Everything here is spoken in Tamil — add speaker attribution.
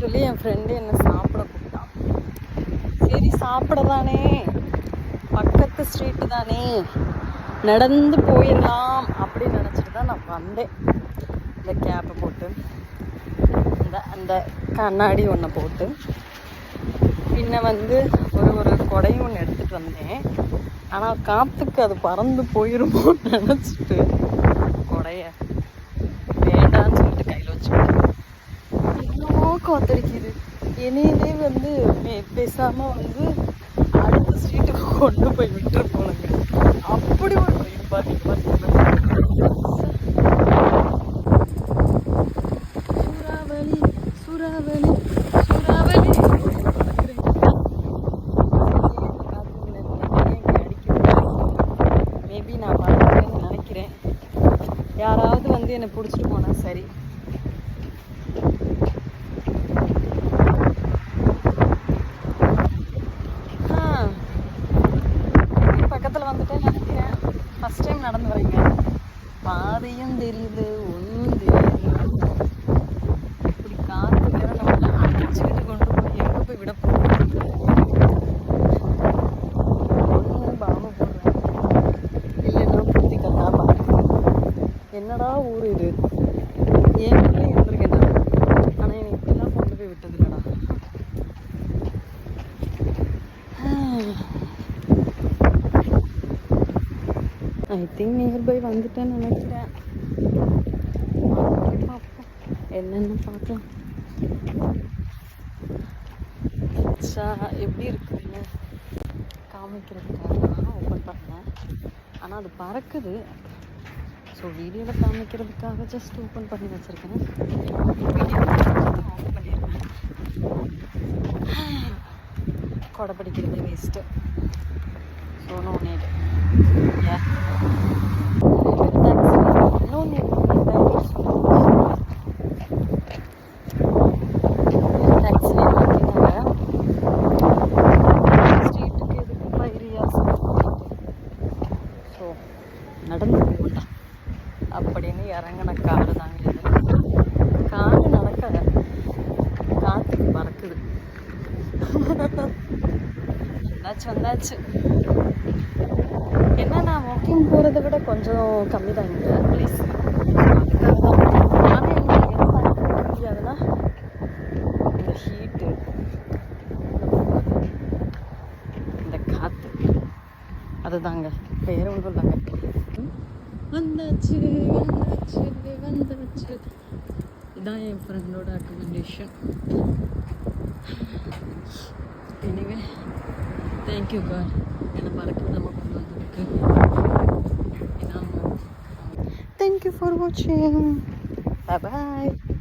Speaker 1: ஆக்சுவலி என் ஃப்ரெண்டு என்னை சாப்பிட கூப்பிட்டான். சரி சாப்பிட தானே, பக்கத்து ஸ்ட்ரீட்டு தானே, நடந்து போயிடலாம் அப்படின்னு நினச்சிட்டு தான் நான் வந்தேன். இந்த கேப்பை போட்டு அந்த கண்ணாடி ஒன்றை போட்டு பின்ன ஒரு கொடையும் ஒன்று எடுத்துகிட்டு வந்தேன். ஆனால் காற்றுக்கு அது பறந்து போயிருமோன்னு நினச்சிட்டு கொடைய வேண்டான்னு சொல்லிட்டு கையில் வச்சுக்கிட்டேன். என்னமோ காத்தடிக்குது. என்னையிலே பேசாமல் அடுத்த ஸ்ட்ரீட்டுக்கு கொண்டு போய் விட்டுரு போனங்க. அப்படி ஒரு சூறாவளி சூறாவளி சூறாவளி மேபி நான் பார்த்துக்கிறேன்னு நினைக்கிறேன். யாராவது என்னை பிடிச்சிட்டு போனா சரி. பக்கத்தில் வந்துட்டேன்னு நினைக்கிறேன். ஃபஸ்ட் டைம் நடந்து வரீங்க. பாதையும் தெரியுது, ஒன்றும் தெரியாது. இப்படி காற்று வேற நம்மளை அடிச்சுக்கிட்டு கொண்டு போய் எங்கே போய் விட போகிறோம். ஒன்றும் பாம்பு போடுறேன் இல்லைன்னா புத்தி கட்டாப்பா. என்னடா ஊர் இது, ஏன் இருந்திருக்கேன் நான். ஆனால் என்னை இப்படிலாம் கொண்டு போய் விட்டது இல்லைடா. ஐ திங்க் நியர்பை வந்துட்டேன்னு நினைக்கிறேன். பார்ப்போம் என்னென்னு பார்க்கலாம். எப்படி இருக்குதுன்னு காமிக்கிறதுக்காக தான் ஓப்பன் பண்ணேன். ஆனால் அது பறக்குது. ஸோ வீடியோவில் காமிக்கிறதுக்காக ஜஸ்ட் ஓப்பன் பண்ணி வச்சுருக்கேன். ஆஃப் பண்ணிடுவேன். கொடை பிடிக்கிறது waste. So no need. No need. ஸ்ட்ரீட்டுக்கு எதுக்கு பைரியா ஸோ நடந்து போகலாம் அப்படின்னு இறங்கின காடு தாங்க இது. காடு நடக்க காற்றுக்கு பறக்குது. வந்தாச்சு. என்ன நான் வாக்கிங் போகிறத விட கொஞ்சம் கம்மி தான் இங்கே ப்ளீஸ். அதுக்காக தான். ஆனால் என்ன பார்க்க முடியாதுன்னா இந்த ஹீட்டு, இந்த காற்று, அதுதாங்க வேற ஒன்றும் இல்லைங்க. வந்தாச்சு வந்தாச்சு வந்தாச்சு. இதான் என் ஃப்ரெண்டோட அக்கமெண்டேஷன். எனிவே தேங்க்யூ காட், என்னை மறக்க விடாமல் கொண்டு வந்ததுக்கு. Thank you for watching. Bye bye.